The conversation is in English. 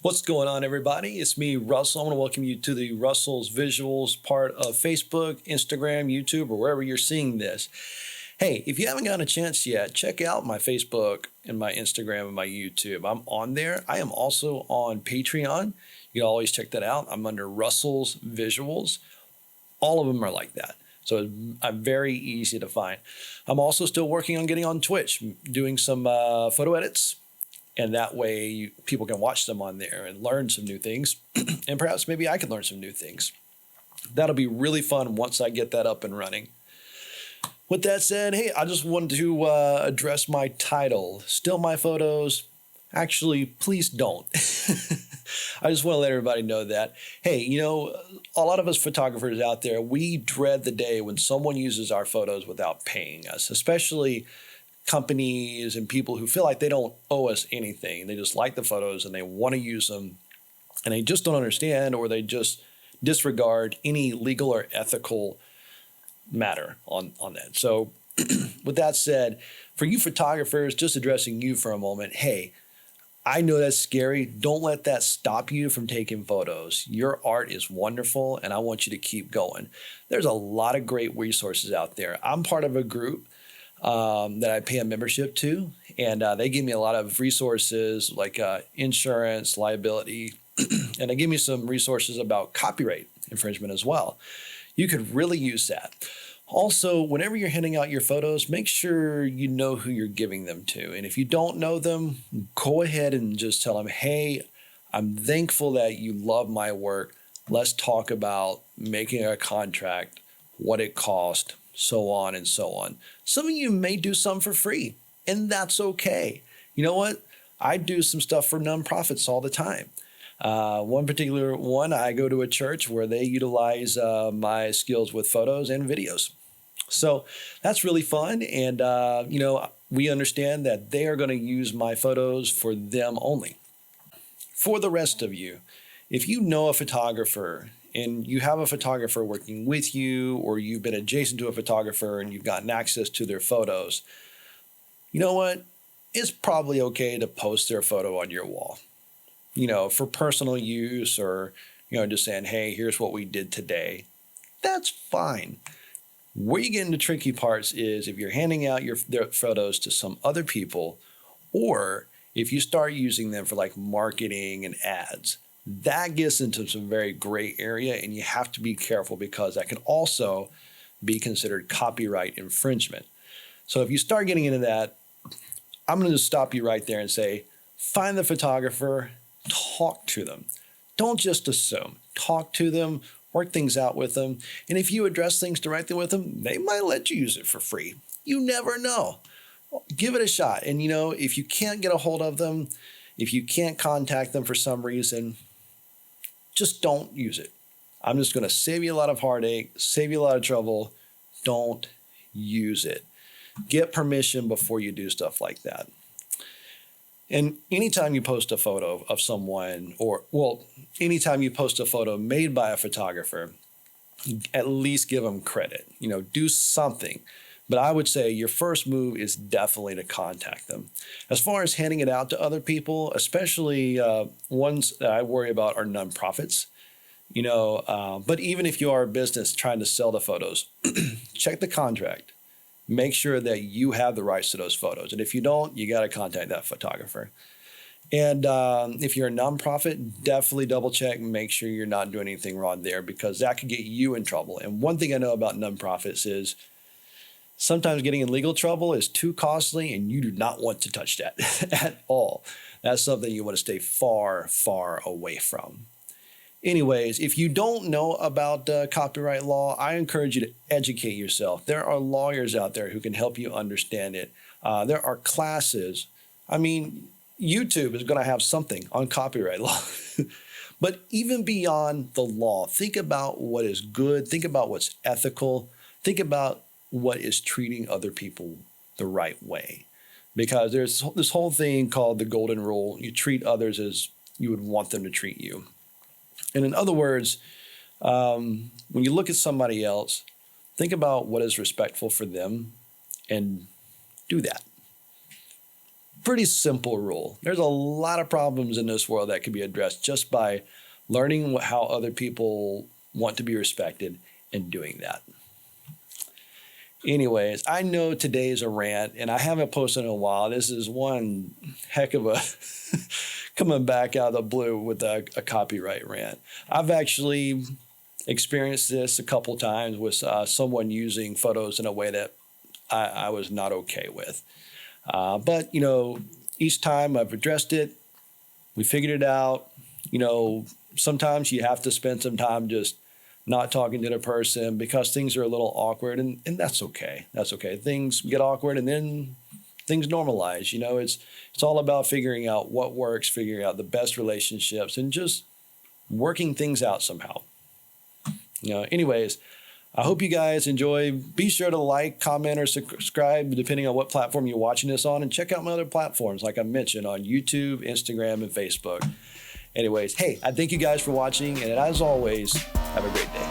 What's going on, everybody? It's me, Russell. I want to welcome you to the Russell's Visuals part of Facebook, Instagram, YouTube, or wherever you're seeing this. Hey, if you haven't gotten a chance yet, check out my Facebook and my Instagram and my YouTube. I'm on there. I am also on Patreon. You can always check that out. I'm under Russell's Visuals. All of them are like that. So I'm very easy to find. I'm also still working on getting on Twitch, doing some photo edits. And that way people can watch them on there and learn some new things. And perhaps maybe I can learn some new things. That'll be really fun once I get that up and running. With that said, hey, I just wanted to address my title. Still my photos? Actually, please don't. I just want to let everybody know that. Hey, you know, a lot of us photographers out there, we dread the day when someone uses our photos without paying us, especially companies and people who feel like they don't owe us anything. They just like the photos and they want to use them, and they just don't understand, or they just disregard any legal or ethical matter on that. So with that said, for you photographers, just addressing you for a moment, hey, I know that's scary. Don't let that stop you from taking photos. Your art is wonderful, and I want you to keep going. There's a lot of great resources out there. I'm part of a group that I pay a membership to, and they give me a lot of resources like insurance, liability, and they give me some resources about copyright infringement as well. You could really use that. Also, whenever you're handing out your photos, make sure you know who you're giving them to. And if you don't know them, go ahead and just tell them, hey, I'm thankful that you love my work. Let's talk about making a contract, what it cost, so on and so on. Some of you may do some for free, and that's okay. You know what? I do some stuff for nonprofits all the time. One particular one, I go to a church where they utilize my skills with photos and videos. So that's really fun. And, you know, we understand that they are going to use my photos for them only. For the rest of you, if you know a photographer and you have a photographer working with you, or you've been adjacent to a photographer and you've gotten access to their photos, you know what? It's probably okay to post their photo on your wall, you know, for personal use, or, you know, just saying, hey, here's what we did today. That's fine. Where you get into tricky parts is if you're handing out their photos to some other people, or if you start using them for like marketing and ads. That gets into some very gray area, and you have to be careful because that can also be considered copyright infringement. So if you start getting into that, I'm going to just stop you right there and say, find the photographer, talk to them. Don't just assume. Talk to them, work things out with them. And if you address things directly with them, they might let you use it for free. You never know. Give it a shot. And, you know, if you can't get a hold of them, if you can't contact them for some reason, just don't use it. I'm just going to save you a lot of heartache, save you a lot of trouble. Don't use it. Get permission before you do stuff like that. And anytime you post a photo of someone, or, well, anytime you post a photo made by a photographer, at least give them credit. You know, do something. But I would say your first move is definitely to contact them. As far as handing it out to other people, especially ones that I worry about are nonprofits. You know, but even if you are a business trying to sell the photos, check the contract. Make sure that you have the rights to those photos. And if you don't, you got to contact that photographer. And if you're a nonprofit, definitely double check and make sure you're not doing anything wrong there, because that could get you in trouble. And one thing I know about nonprofits is sometimes getting in legal trouble is too costly, and you do not want to touch that at all. That's something you want to stay far, far away from. Anyways, if you don't know about copyright law, I encourage you to educate yourself. There are lawyers out there who can help you understand it. There are classes. I mean, YouTube is going to have something on copyright law. But even beyond the law, think about what is good. Think about what's ethical. Think about what is treating other people the right way. Because there's this whole thing called the golden rule. You treat others as you would want them to treat you. And in other words, when you look at somebody else, think about what is respectful for them and do that. pretty simple rule. There's a lot of problems in this world that can be addressed just by learning how other people want to be respected and doing that. Anyways, I know today is a rant, and I haven't posted in a while. This is one heck of a coming back out of the blue with a copyright rant. I've actually experienced this a couple times with someone using photos in a way that I was not okay with. But, each time I've addressed it, we figured it out. Sometimes you have to spend some time just not talking to the person because things are a little awkward, and that's okay. That's okay. Things get awkward and then things normalize. It's all about figuring out what works, figuring out the best relationships, and just working things out somehow. Anyways, I hope you guys enjoy. Be sure to like, comment, or subscribe depending on what platform you're watching this on, and check out my other platforms like I mentioned on YouTube, Instagram, and Facebook. Anyways, hey, I thank you guys for watching, and as always, have a great day.